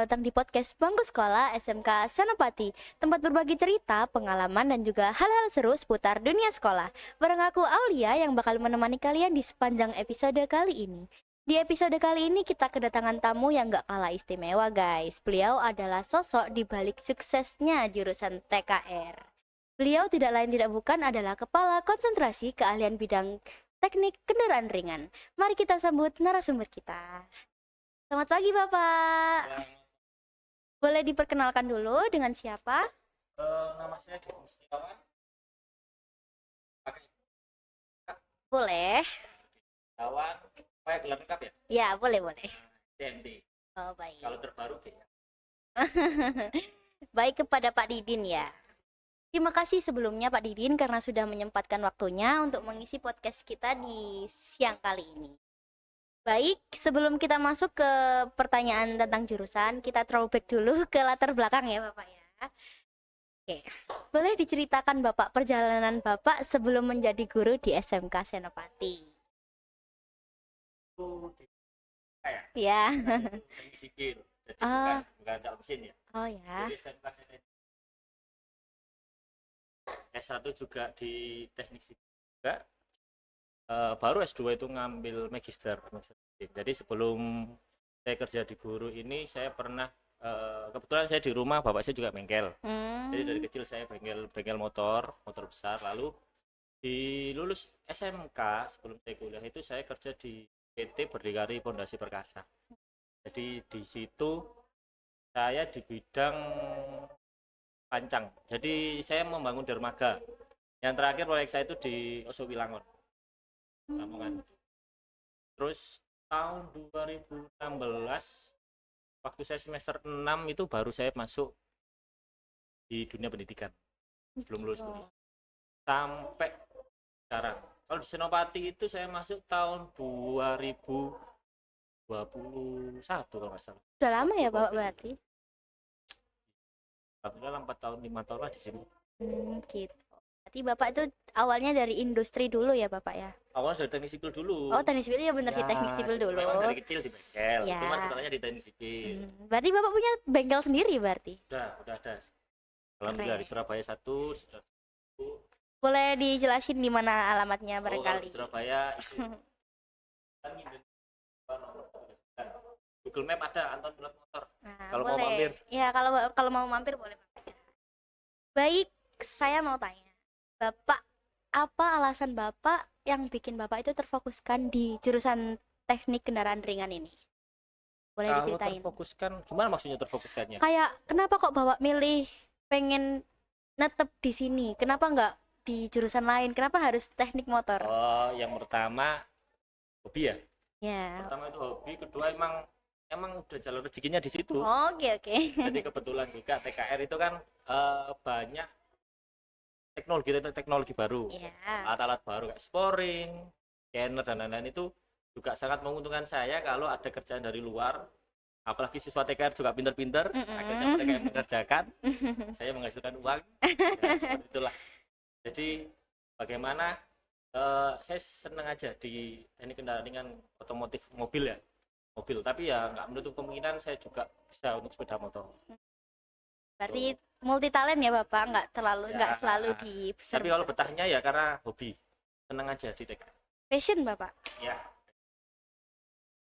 selamat datang di podcast Bangku Sekolah SMK Senopati, tempat berbagi cerita, pengalaman, dan juga hal-hal seru seputar dunia sekolah. Bareng aku Aulia yang bakal menemani kalian di sepanjang episode kali ini. Di episode kali ini kita kedatangan tamu yang gak kalah istimewa guys. Beliau adalah sosok di balik suksesnya jurusan TKR. Beliau tidak lain tidak bukan adalah Kepala Konsentrasi Keahlian Bidang Teknik Kendaraan Ringan. Mari kita sambut narasumber kita. Selamat pagi Bapak. Ya, Boleh diperkenalkan dulu dengan siapa? nama saya Deddy Setiawan. Pakai Boleh. Setiawan. Pakai gelar lengkap ya? Ya, boleh. DMD. Oh, baik. Kalau terbaru G ya. Baik kepada Pak Didin ya. Terima kasih sebelumnya Pak Didin karena sudah menyempatkan waktunya untuk mengisi podcast kita di siang kali ini. Baik, sebelum kita masuk ke pertanyaan tentang jurusan, kita throwback dulu ke latar belakang ya Bapak ya. Oke, boleh diceritakan Bapak perjalanan Bapak sebelum menjadi guru di SMK Senopati? Itu di kayak Ya. teknik sipil. Jadi Ah. bukan calon mesin ya. Oh ya. Jadi S1 juga di teknik sipil juga. Baru S2 itu ngambil magister. Jadi sebelum saya kerja di guru ini saya pernah kebetulan saya di rumah bapak saya juga bengkel. Jadi dari kecil saya bengkel motor besar. Lalu di lulus SMK sebelum saya kuliah itu saya kerja di PT Berdikari Pondasi Perkasa. Jadi di situ saya di bidang pancang. Jadi saya membangun dermaga. Yang terakhir proyek saya itu di Oso Wilangon, Lamongan. Terus tahun 2016 waktu saya semester 6 itu baru saya masuk di dunia pendidikan. Belum lulus kuliah. Sampai sekarang. Kalau di Senopati itu saya masuk tahun 2021 kalau nggak salah. Udah lama ya Bapak berarti? Alhamdulillah 4 tahun 5 tahun lah di sini. Gitu. Berarti Bapak itu awalnya dari industri dulu ya Bapak ya? Awalnya dari teknik sipil dulu. Oh, teknik sipil ya bener sih, teknik sipil jadi dulu. memang dari kecil di bengkel. Ya. Cuma sekolahnya di teknik sipil. Berarti Bapak punya bengkel sendiri berarti? Udah ada. Alhamdulillah di Surabaya satu. Boleh dijelasin di mana alamatnya Kalau barangkali? di Surabaya itu kan Google Map ada Anton Plat Motor. Nah, Kalau mau boleh. mampir. Ya, kalau mau mampir boleh Bapak. Baik, saya mau tanya. Bapak, apa alasan Bapak yang bikin Bapak itu terfokuskan di jurusan teknik kendaraan ringan ini? Boleh Kalau diceritain? terfokuskan, gimana maksudnya terfokuskannya? Kayak kenapa kok Bapak milih pengen netep di sini? Kenapa nggak di jurusan lain? Kenapa harus teknik motor? Oh, yang pertama hobi ya. Ya. Pertama itu hobi, kedua emang udah jalur rezekinya di situ. Oke. Jadi kebetulan juga TKR itu kan banyak teknologi baru, Ya. alat-alat baru kayak sporing, scanner dan lain-lain itu juga sangat menguntungkan saya kalau ada kerjaan dari luar. Apalagi siswa TKR juga pinter-pinter, akhirnya mereka yang mengerjakan, saya menghasilkan uang. Ya, seperti itulah. Jadi bagaimana saya senang aja di teknik kendaraan ringan otomotif mobil ya. Mobil, tapi ya nggak menutup kemungkinan saya juga bisa untuk sepeda motor. Berarti multi talent ya Bapak, nggak Ya, selalu di tapi kalau betahnya ya karena hobi, senang aja di TKR. passion Bapak. Ya.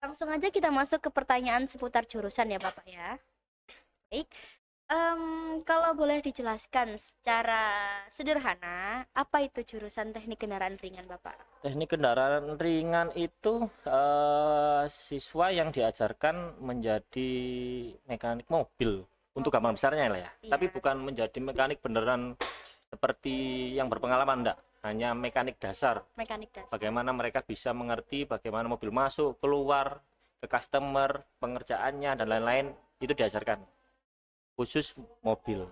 Langsung aja kita masuk ke pertanyaan seputar jurusan ya Bapak ya. Baik, kalau boleh dijelaskan secara sederhana, apa itu jurusan teknik kendaraan ringan Bapak? Teknik kendaraan ringan itu siswa yang diajarkan menjadi mekanik mobil untuk gambaran besarnya lah ya. Iya. Tapi bukan menjadi mekanik beneran seperti yang berpengalaman enggak. Hanya mekanik dasar. Mekanik dasar. Bagaimana mereka bisa mengerti bagaimana mobil masuk, keluar, ke customer, pengerjaannya dan lain-lain itu diajarkan. Khusus mobil.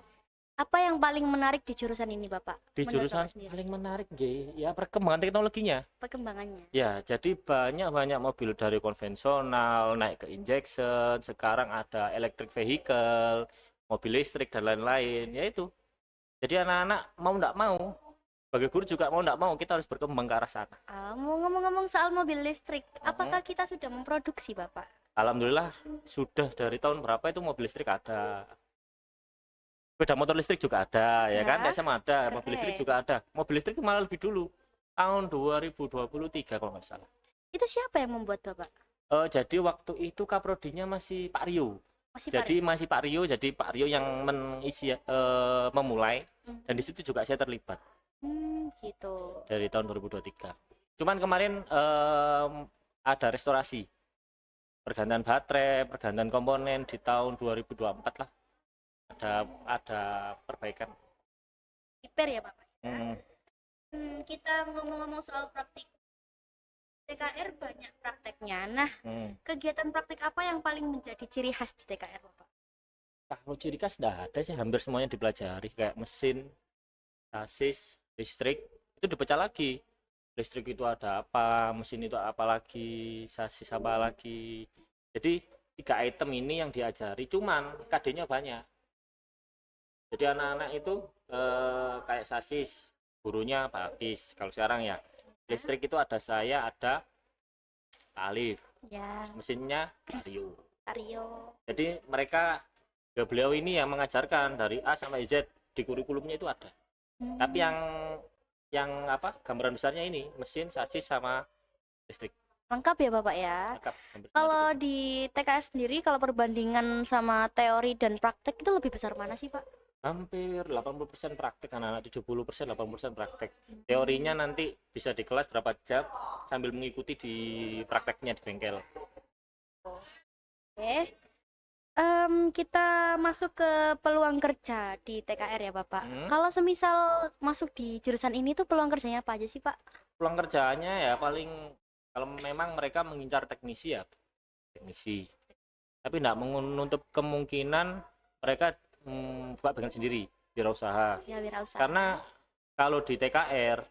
Apa yang paling menarik di jurusan ini Bapak? Di Menurut jurusan Bapak sendiri? paling menarik ya perkembangan teknologinya. Perkembangannya. Ya, jadi banyak mobil dari konvensional naik ke injection, sekarang ada electric vehicle, mobil listrik dan lain-lain. Ya itu. Jadi anak-anak mau nggak mau sebagai guru juga mau nggak mau kita harus berkembang ke arah sana. Mau ngomong-ngomong soal mobil listrik, apakah Mm-mm. kita sudah memproduksi, Bapak? Alhamdulillah sudah dari tahun berapa itu mobil listrik ada, sepeda motor listrik juga ada ya kan, Ya, sama ada, mobil listrik keren. juga ada. Mobil listrik malah lebih dulu, tahun 2023 kalau nggak salah. Itu siapa yang membuat, Bapak? Jadi waktu itu kaprodinya masih Pak Rio. Masih Pak Jadi Rio? masih Pak Rio, jadi Pak Rio yang memulai, dan di Mhm. situ juga saya terlibat Gitu. dari tahun 2023. Cuman kemarin ada restorasi, pergantian baterai, pergantian komponen di tahun 2024 lah. Ada perbaikan. Repair ya, Bapak? Hmm, Kita ngomong-ngomong soal praktik. TKR banyak prakteknya. Nah, hmm. kegiatan praktik apa yang paling menjadi ciri khas di TKR, Bapak? Kalau ciri khas nggak ada sih, hampir semuanya dipelajari kayak mesin, sasis, listrik itu dipecah lagi. Listrik itu ada apa, mesin itu apa lagi, sasis apa lagi. Jadi 3 item ini yang diajari, cuman KD-nya banyak. Jadi anak-anak itu kayak sasis, gurunya Pak Hafiz. Kalau sekarang ya, listrik itu ada saya, ada Pak Alif, Ya, mesinnya Pak Rio. Pak Rio. Jadi mereka, ya beliau ini yang mengajarkan dari A sampai Z, di kurikulumnya itu ada. Tapi yang apa, gambaran besarnya ini mesin, sasis sama listrik. Lengkap ya, Bapak ya. Lengkap, hampir semua Kalau dikulik. di TKR sendiri, kalau perbandingan sama teori dan praktek itu lebih besar mana sih, Pak? Hampir 80% praktek, anak-anak 70%, 80% praktek. Teorinya nanti bisa di kelas berapa jam sambil mengikuti di prakteknya di bengkel. Oke. Kita masuk ke peluang kerja di TKR ya, Bapak. Hmm. Kalau semisal masuk di jurusan ini tuh peluang kerjanya apa aja sih, Pak? Peluang kerjaannya ya paling, kalau memang mereka mengincar teknisi ya teknisi. Tapi tidak menutup kemungkinan mereka buka bengkel sendiri, wirausaha. Ya, wirausaha. Karena kalau di TKR,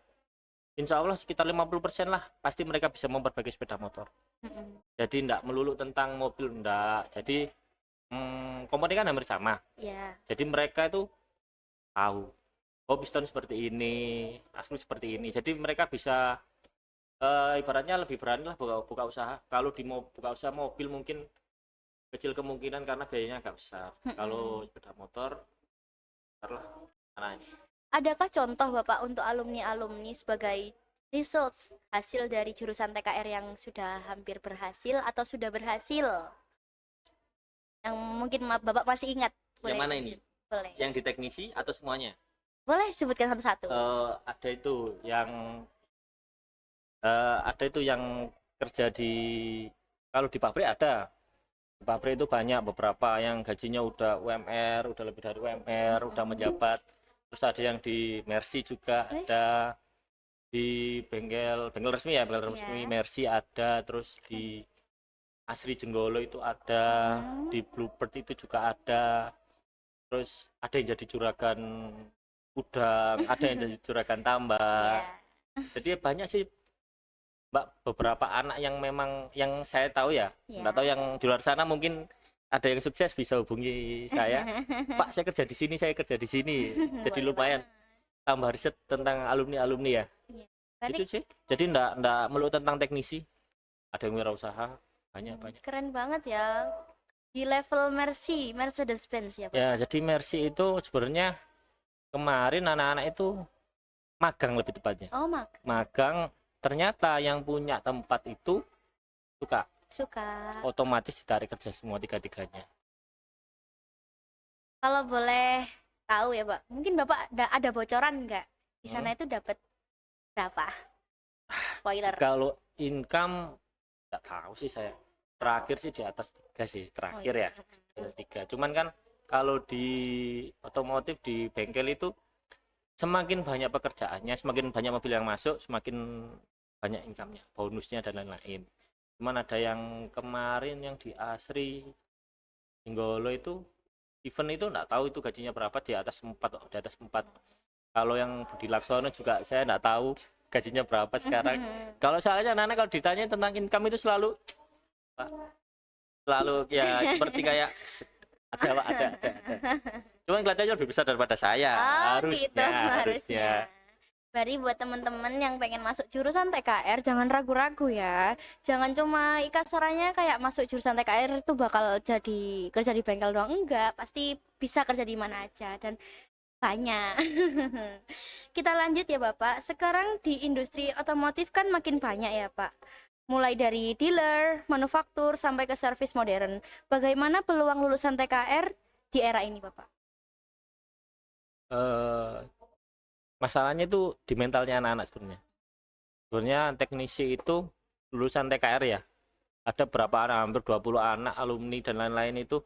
insya Allah sekitar 50% lah pasti mereka bisa memperbaiki sepeda motor. Mm-mm. Jadi tidak melulu tentang mobil, enggak. Jadi komponen kan hampir sama. Ya. Jadi mereka itu tahu, oh piston seperti ini, asli seperti ini. Jadi mereka bisa ibaratnya lebih berani lah buka usaha. Kalau buka usaha mobil mungkin kecil kemungkinan karena biayanya agak besar. Kalau sepeda motor, besar lah anaknya. Adakah contoh Bapak untuk alumni-alumni sebagai results hasil dari jurusan TKR yang sudah hampir berhasil atau sudah berhasil? Yang mungkin Bapak masih ingat. Yang mana ini? Boleh. Yang di teknisi atau semuanya? Boleh sebutkan satu-satu. Ada itu yang kerja di, kalau di pabrik ada. Di pabrik itu banyak, beberapa yang gajinya udah UMR, udah lebih dari UMR, udah menjabat. Terus ada yang di Mercy juga ada, di bengkel resmi ya, bengkel resmi Mercy ada, terus di Asri Jenggolo itu ada, di Bluebird itu juga ada. Terus ada yang jadi juragan udang, ada yang jadi juragan tambak. Jadi banyak sih Mbak, beberapa anak yang memang yang saya tahu ya, nggak tahu yang di luar sana mungkin ada yang sukses bisa hubungi saya. Pak, saya kerja di sini, saya kerja di sini. Jadi lumayan tambah riset tentang alumni-alumni ya. Itu sih. Jadi enggak melulu tentang teknisi. Ada yang wirausaha, banyak. Keren banget ya. Di level Mercedes-Benz ya, Pak? Ya, jadi Mercy itu sebenarnya kemarin anak-anak itu magang lebih tepatnya. Oh, magang. Ternyata yang punya tempat itu suka. Otomatis ditarik kerja semua tiga-tiganya. Kalau boleh tahu ya, Pak, mungkin Bapak ada bocoran nggak di sana itu dapat berapa? Spoiler. Kalau income nggak tahu sih saya. Terakhir sih di atas 3 sih, terakhir ya. Di atas 3. Cuman kan kalau di otomotif di bengkel itu semakin banyak pekerjaannya, semakin banyak mobil yang masuk, semakin banyak income-nya, bonusnya dan lain-lain. Cuman ada yang kemarin yang di Asri Jenggolo itu event itu enggak tahu itu gajinya berapa, di atas 4. Kalau yang Budi Laksono juga saya enggak tahu gajinya berapa sekarang. Kalau soalnya anak-anak kalau ditanya tentang income itu selalu ya seperti kayak ada. Cuman kelihatannya lebih besar daripada saya, harusnya. Berarti buat temen-temen yang pengen masuk jurusan TKR jangan ragu-ragu ya. Jangan cuma kasarannya kayak masuk jurusan TKR itu bakal jadi kerja di bengkel doang. Enggak, pasti bisa kerja di mana aja dan banyak. Kita lanjut ya Bapak. Sekarang di industri otomotif kan makin banyak ya Pak. Mulai dari dealer, manufaktur sampai ke servis modern. Bagaimana peluang lulusan TKR di era ini Bapak? Eh, Masalahnya itu di mentalnya anak-anak sebenarnya. Sebenarnya teknisi itu lulusan TKR ya. Ada berapa anak, hampir 20 anak alumni dan lain-lain itu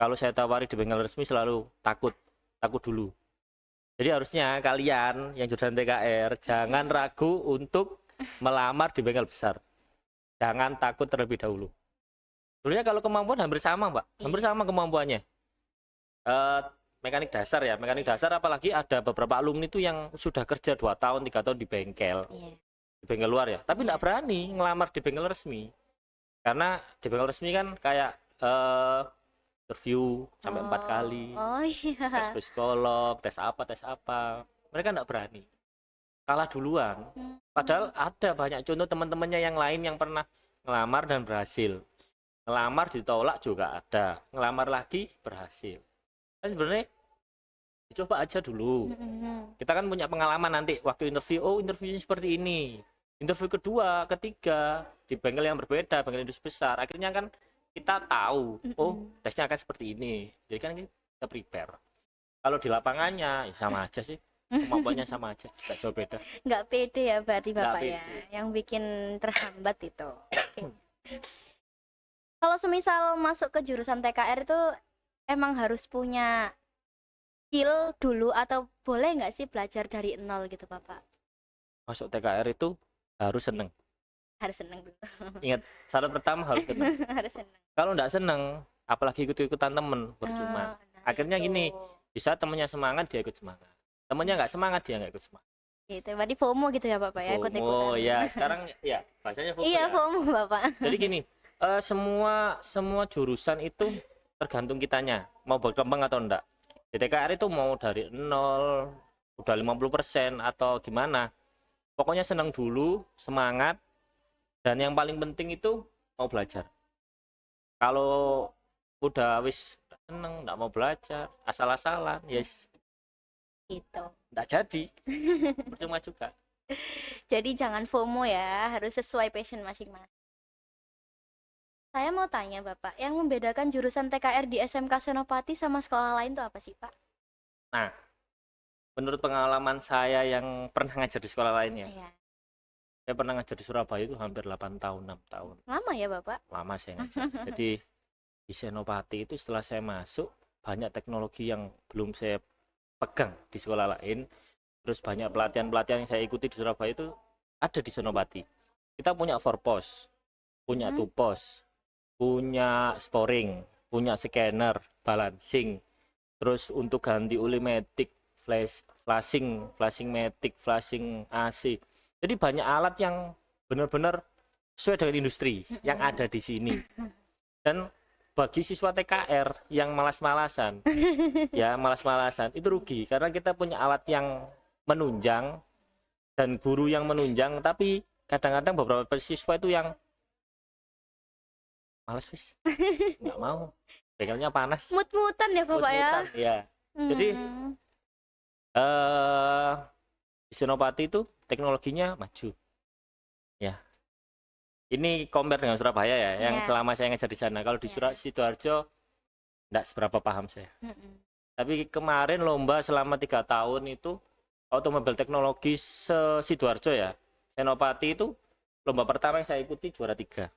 kalau saya tawari di bengkel resmi selalu takut dulu. Jadi harusnya kalian yang jurusan TKR jangan ragu untuk melamar di bengkel besar. Jangan takut terlebih dahulu. Sebenarnya kalau kemampuan hampir sama, Mbak. Hampir sama kemampuannya. Eh, Mekanik dasar ya, mekanik dasar apalagi ada beberapa alumni itu yang sudah kerja 2 tahun, 3 tahun di bengkel. Iya. Di bengkel luar ya, tapi nggak berani ngelamar di bengkel resmi. Karena di bengkel resmi kan kayak interview sampai 4 kali, Oh tes iya. psikolog, tes apa. Mereka nggak berani. Kalah duluan. Padahal ada banyak contoh teman-temannya yang lain yang pernah ngelamar dan berhasil. Ngelamar ditolak juga ada. Ngelamar lagi berhasil. Kan sebenarnya dicoba aja dulu. Kita kan punya pengalaman nanti waktu interview, oh interviewnya seperti ini. Interview kedua, ketiga di bengkel yang berbeda, bengkel industri besar. Akhirnya kan kita tahu, oh tesnya akan seperti ini. Jadi kan kita prepare. Kalau di lapangannya ya sama aja sih, kemampuannya sama aja, nggak jauh beda. Nggak pede ya berarti Nggak Bapak ya, pede. yang bikin terhambat itu. Oke. Kalau semisal masuk ke jurusan TKR itu emang harus punya skill dulu atau boleh nggak sih belajar dari nol gitu Bapak? Masuk TKR itu harus seneng. Harus seneng dulu. Ingat, syarat pertama harus seneng. Harus seneng. Kalau nggak seneng, apalagi ikut-ikutan temen, percuma. Nah, Akhirnya itu. gini, bisa temennya semangat, dia ikut semangat. Temennya nggak semangat, dia nggak ikut semangat. Gitu. Berarti FOMO gitu ya Bapak ya, ikut-ikutan. FOMO ya, sekarang ya bahasanya FOMO Iya, ya. FOMO Bapak. Jadi gini, semua jurusan itu tergantung kitanya mau berkembang atau enggak. Di TKR itu mau dari nol, udah 50% atau gimana. Pokoknya senang dulu, semangat, dan yang paling penting itu mau belajar. Kalau udah wis seneng, nggak mau belajar, asal-asalan, yes, Gitu. nggak jadi, percuma juga. Jadi jangan FOMO ya, harus sesuai passion masing-masing. Saya mau tanya Bapak, yang membedakan jurusan TKR di SMK Senopati sama sekolah lain tuh apa sih Pak? Nah, menurut pengalaman saya yang pernah ngajar di sekolah lain ya, Iya. saya pernah ngajar di Surabaya itu hampir 8 tahun, 6 tahun. Lama ya Bapak? Lama saya ngajar. Jadi di Senopati itu setelah saya masuk, banyak teknologi yang belum saya pegang di sekolah lain. Terus banyak pelatihan-pelatihan yang saya ikuti di Surabaya itu ada di Senopati. Kita punya forpos, punya tupos, punya sporing, punya scanner, balancing. Terus untuk ganti oli matic, flashing matic, flashing AC. Jadi banyak alat yang benar-benar sesuai dengan industri yang ada di sini. Dan bagi siswa TKR yang malas-malasan, ya malas-malasan itu rugi karena kita punya alat yang menunjang dan guru yang menunjang, tapi kadang-kadang beberapa siswa itu yang males wis, nggak mau, bengkelnya panas, Mut-mutan ya Bapak ya? mut-mutan, ya. Jadi di Senopati itu teknologinya maju, ya. Ini compare dengan Surabaya ya, yang Iya. selama saya ngajar di sana. Kalau di Iya. Sidoarjo nggak seberapa paham saya. Tapi kemarin lomba selama 3 tahun itu automobil teknologi Sidoarjo ya, Senopati itu lomba pertama yang saya ikuti juara 3,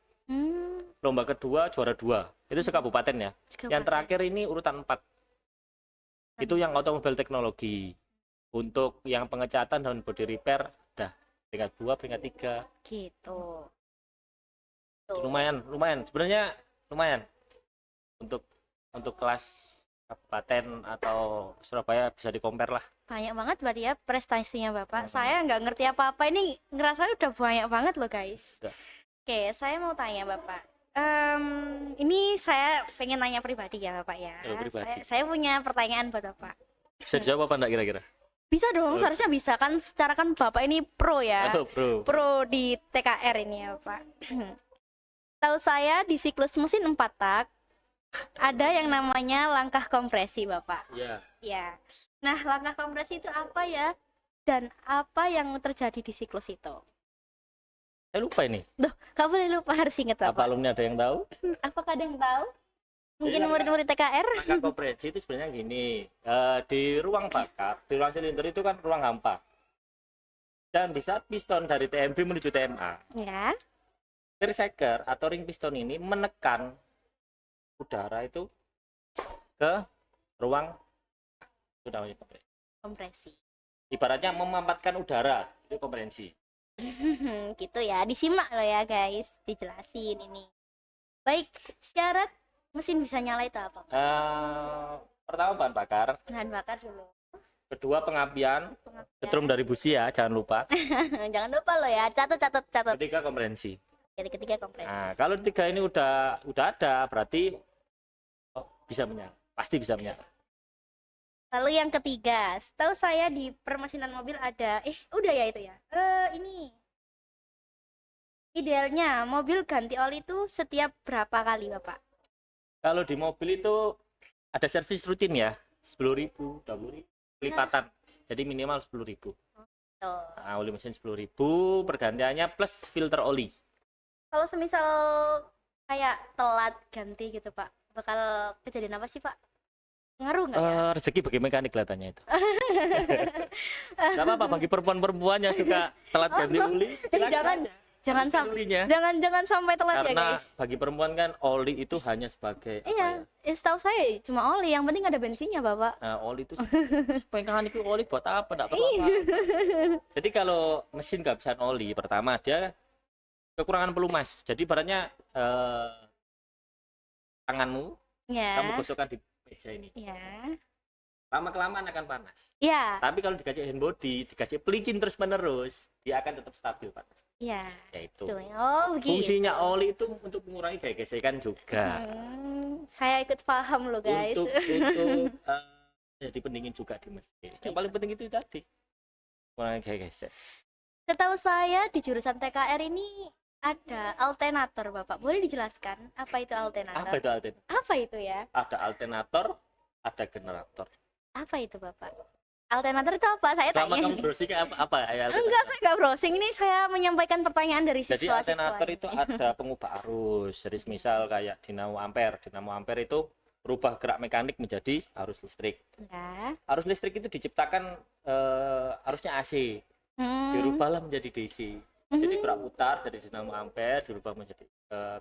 lomba kedua juara 2, itu sekabupaten ya. Yang terakhir ini urutan 4, itu yang automobil teknologi. Untuk yang pengecatan dan body repair dah peringkat 2, peringkat 3. Gitu. Lumayan sebenarnya, lumayan untuk kelas kabupaten atau Surabaya bisa di-compare lah. Banyak banget berarti ya prestasinya Bapak. Saya nggak ngerti apa-apa, ini ngerasa udah banyak banget loh guys. Udah. Oke, saya mau tanya Bapak. Ini saya pengen tanya pribadi ya Bapak ya. Pribadi. Saya punya pertanyaan buat Bapak. Bisa dijawab apa enggak kira-kira? Bisa dong, seharusnya bisa kan. Secara kan Bapak ini pro ya. Oh, bro. Pro di TKR ini ya, Pak. Tahu saya di siklus mesin 4 tak ada yang namanya langkah kompresi, Bapak. Iya. Ya. Nah, langkah kompresi itu apa ya? Dan apa yang terjadi di siklus itu? Saya lupa ini. Duh, kamu boleh lupa, harus ingat, Apa Bapak. alumni ada yang tahu? Apakah ada yang tahu? Mungkin Jadi, murid-murid TKR? Langkah kompresi itu sebenarnya gini. Di ruang bakar, di ruang silinder itu kan ruang hampa. Dan di saat piston dari TMB menuju TMA, Ya. air shaker atau ring piston ini menekan udara itu ke ruang, itu namanya kompresi. Kompresi. Ibaratnya memampatkan udara, itu kompresi. Gitu ya, disimak loh ya guys, dijelasin ini. Baik, syarat mesin bisa nyala itu apa, Pak? Pertama bahan bakar, Bahan bakar dulu. kedua pengapian, Pengapian. setrum dari busi ya, jangan lupa. Jangan lupa loh ya, catat. Ketiga kompresi. Ketiga kompresi. Nah, kalau tiga ini udah ada, berarti bisa menyala, pasti bisa menyala. Lalu yang ketiga, setahu saya di permesinan mobil ada, udah ya itu ya. Ini idealnya mobil ganti oli itu setiap berapa kali, Bapak? Kalau di mobil itu ada servis rutin ya, 10.000, 20.000, kelipatan. Jadi minimal 10.000. Tuh. Nah, oli mesin 10.000, pergantiannya plus filter oli. Kalau semisal kayak telat ganti gitu, Pak, bakal kejadian apa sih, Pak? Ngaruh nggak ya? Rezeki bagi mekanik kelihatannya itu. Gak apa-apa bagi perempuan-perempuan yang juga telat ganti oli. silakan Jangan aja. sampai Olinya. jangan sampai telat ya, Karena guys. bagi perempuan kan oli itu hanya sebagai Iya, setahu saya cuma oli, yang penting ada bensinnya, Bapak. Nah, oli itu mekanik itu oli buat apa? Enggak perlu apa. Jadi kalau mesin nggak bisa oli, pertama dia kekurangan pelumas. Jadi ibaratnya tanganmu Ya. kamu gosokkan di meja ini. Ya. Lama-kelamaan akan panas. Ya. Tapi kalau dikasih hand body, dikasih pelicin terus-menerus, dia akan tetap stabil panas. Ya. Yaitu. Oh, begitu. Fungsinya oli itu untuk mengurangi gaya gesekan juga. Saya ikut paham loh, guys. Untuk jadi pendingin juga di mesin. Yang paling penting itu tadi. Mengurangi gaya gesek. Setahu saya di jurusan TKR ini ada alternator, Bapak. Boleh dijelaskan apa itu alternator? Apa itu alternator? Apa itu ya? Ada alternator, ada generator. Apa itu, Bapak? Alternator itu apa? Saya Selama tanya. kamu browsing apa ya? Enggak, saya nggak browsing. Ini saya menyampaikan pertanyaan dari Jadi siswa-siswa. alternator itu ada pengubah arus. Jadi misal kayak dinamo ampere. Dinamo ampere itu berubah gerak mekanik menjadi arus listrik. Ya. Arus listrik itu diciptakan arusnya AC. Dirubahlah menjadi DC. Jadi gerak putar dari dinamo ampere dirubah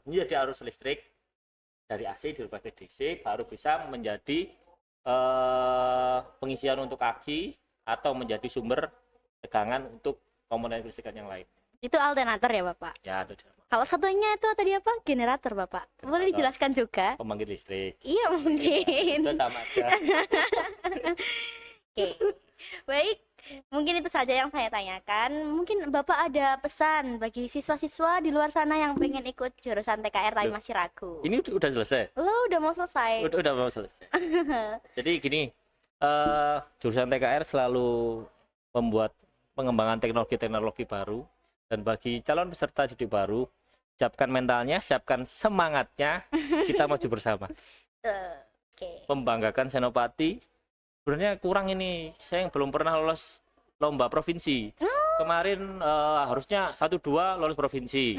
menjadi arus listrik, dari AC dirubah ke DC, baru bisa menjadi pengisian untuk kaki atau menjadi sumber tegangan untuk komponen kelistrikan yang lain. Itu alternator ya, Bapak? Ya, itu Kalau satunya itu tadi apa? Generator, Bapak. Boleh Generator. dijelaskan juga? pembangkit listrik. Iya, mungkin. Itu sama aja. Oke. Baik, mungkin itu saja yang saya tanyakan. Mungkin Bapak ada pesan bagi siswa-siswa di luar sana yang pengen ikut jurusan TKR tapi Loh. masih ragu. Ini udah selesai. Lo udah mau selesai. Udah mau selesai. Jadi gini, jurusan TKR selalu membuat pengembangan teknologi-teknologi baru, dan bagi calon peserta didik baru, siapkan mentalnya, siapkan semangatnya, kita maju bersama. Oke. Membanggakan Senopati. Sebenarnya kurang ini, saya yang belum pernah lolos lomba provinsi. Kemarin harusnya 1-2 lolos provinsi.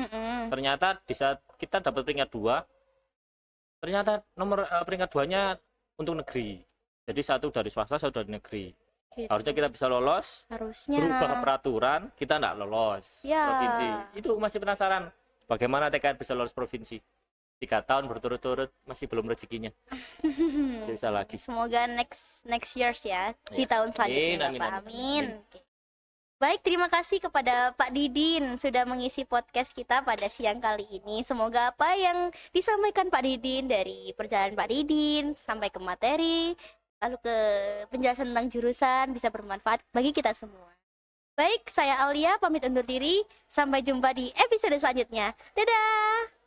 Ternyata di saat kita dapat peringkat 2, ternyata nomor peringkat 2-nya untuk negeri. Jadi satu dari swasta, satu dari negeri. Gitu. Harusnya kita bisa lolos, Harusnya. berubah peraturan, kita enggak lolos Ya. provinsi. Itu masih penasaran, bagaimana TKR bisa lolos provinsi? 3 tahun berturut-turut masih belum rezekinya. Bisa lagi. Semoga next years ya, di Ya. tahun selanjutnya, Amin, Bapak. amin, Amin. amin. Oke. Baik, terima kasih kepada Pak Didin sudah mengisi podcast kita pada siang kali ini. Semoga apa yang disampaikan Pak Didin dari perjalanan Pak Didin sampai ke materi, lalu ke penjelasan tentang jurusan bisa bermanfaat bagi kita semua. Baik, saya Aulia pamit undur diri. Sampai jumpa di episode selanjutnya. Dadah!